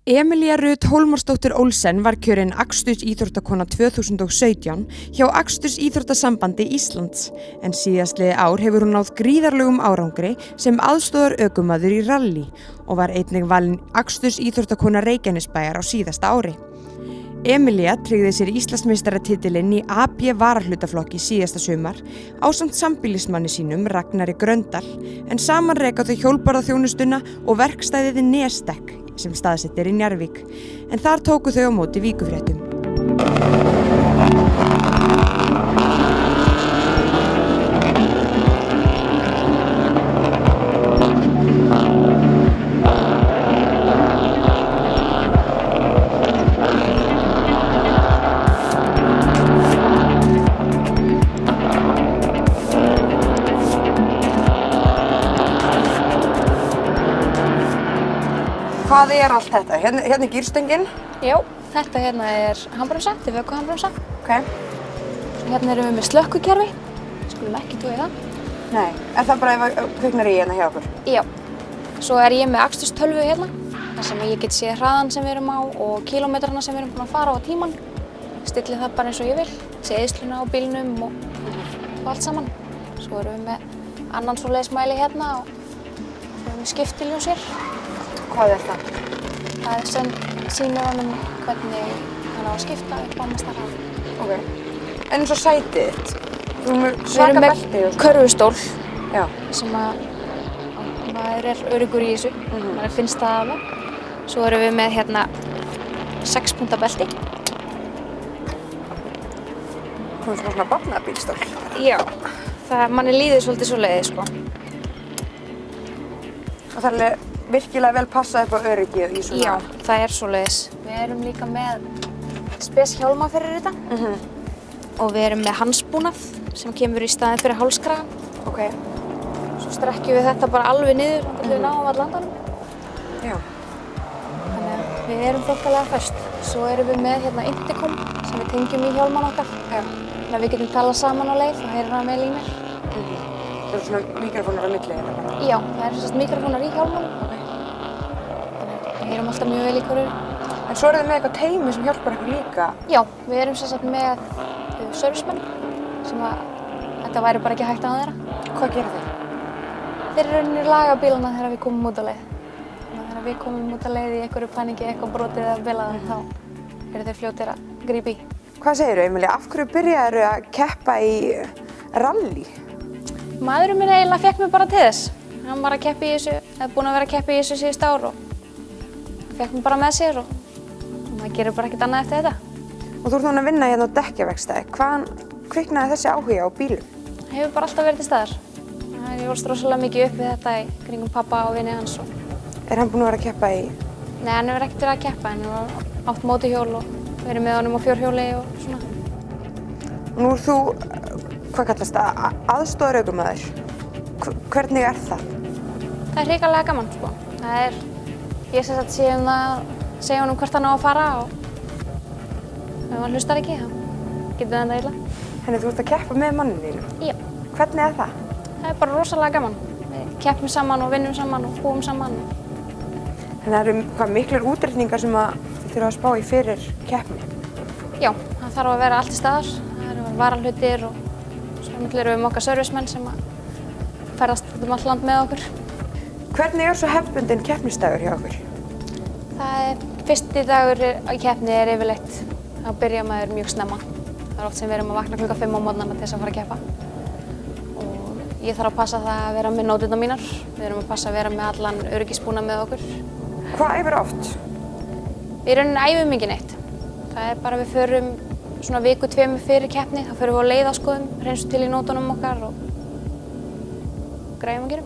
Emilía Rut Hólmarsdóttir Olsen var kjörin akstursíþróttakona 2017 hjá Akstursíþróttasambandi Íslands en síðastliðið ár hefur hún náð gríðarlegum árangri sem aðstoðar ökumaður í rally og var einnig valin akstursíþróttakona Reykjanesbæjar á síðasta ári. Emilía tryggði sér Íslandsmeistaratitilinn í AB varahlutaflokki síðasta sumar ásamt sambýlismanni sínum Ragnari Gröndal en saman reka þau hjólbarðaþjónustuna og verkstæðið Nestek sem staðsett í Njarðvík, en þar tóku þau á móti Víkufréttum. Hvað allt þetta? Hérna gírstöngin? Já, þetta hérna handbremsa, þetta vökuhandbremsa. Ok. Svo hérna erum við með slökkvikerfi. Skulum ekki trúa í það. Nei, er það bara ef kviknar í hérna hjá okkur? Já. Svo ég með aksturstölvu hérna, þar sem ég get séð hraðann sem við erum á og kílómetrana sem við erum búin að fara á tímann. Stilli það bara eins og ég vil. Sé eyðsluna á bílnum og allt saman. Svo erum við með annan svoleiðis mæli hérna og svo erum við skiptiljósir. Hvað það? Það sem sýnir honum hvernig hann á að skipta upp á mesta hraða. Ok. En eins og sætið þitt? Við erum með körfustól sem maður öruggur í þessu. Maður finnst það alveg. Svo erum við með hérna 6 punkta belti. Komum svona barnabílstól? Já. Manni líður svolítið svoleiðis, sko. Og það er virkilega vel passað upp á öryggið í svona? Já, það svoleiðis. Við erum líka með spes hjálma fyrir þetta. Og við erum með hansbúnað sem kemur í staðinn fyrir hálskragann. Ok. Svo strekkjum við þetta bara alveg niður til við náum að landanum. Já. Þannig að við erum þokkalega föst. Svo erum við með hérna intercom sem við tengjum í hjálman okkar. Já. Þannig að við getum talað saman á leið og heyra með línur. Það eru svona mikrofónar á milli hérna bara? Já, það eru svona mikrofónar í hjálmanum. Við heyrum alltaf mjög vel í hverju. En svo eru þið með eitthvað teymi sem hjálpar ykkur líka? Já, við erum sem sagt með servicemenn sem þetta væri bara ekki hægt að þeirra. Hvað gera þeir? Þeir eru rauninni laga bílana þegar við komum út á leið. Þegar við komum út á leið í einhverju paníki, eitthvað brotið eða bilaði, þá eru þeir fljótir að grípa í. Hvað segirðu, Emilía? Af hverju byrjaðirðu að keppa í rally? Maðurinn minn eiginlega fékk mig bara til þess. Hann var að keppa í þessu, eða búinn að vera að keppa í þessu síðust ár og fékk mig bara með sér og maður gerir bara ekkert annað eftir þetta. Og þú ert núna að vinna hérna á dekkjaverkstæði. Hvaðan kviknaði þessi áhuga á bílum? Það hefur bara alltaf verið til staðar. Ég ólst rosalega mikið upp við þetta í kringum pappa og vini hans. Er hann búinn að vera að keppa í? Nei, hann hefur ekkert verið að keppa, hann hefur átt mótorhjól og verið með honum á fjórhjóli og svona. Og nú ert þú, hvað kallast það, aðstoðarökumaður. Hvernig er það? Það er hrikalega gaman, sko. Ég sem sagt segja honum hvert hann á að fara og ef hann hlustar ekki, þá getur það illa. Þú ert að keppa með manninn þínum? Já. Hvernig er það? Það er bara rosalega gaman. Við keppum saman og vinnum saman og búum saman. Það eru miklar útreikningar sem þið þurfa að spá í fyrir keppni? Já, það þarf að vera allt í staðar. Það eru varahlutir og svo erum við okkar servicemenn sem ferðast út allt land með okkur. Hvernig er svo hefðbundinn keppnisdagur hjá okkur? Fyrsti dagur í keppni yfirleitt. Þá byrja maður mjög snemma. Það er oft sem við erum að vakna klukkan 5 á morgnana til þess að fara að keppa. Og ég þarf að passa það að vera með nóturnar mínar. Við erum að passa að vera með allan öryggisbúnað með okkur. Hvað æfir oft? Við æfum ekki neitt. Það er bara við förum svona viku, 2 fyrir keppni. Þá förum við á leiðaskoðun, hreinsum til í nótunum okkar og græjum að gera.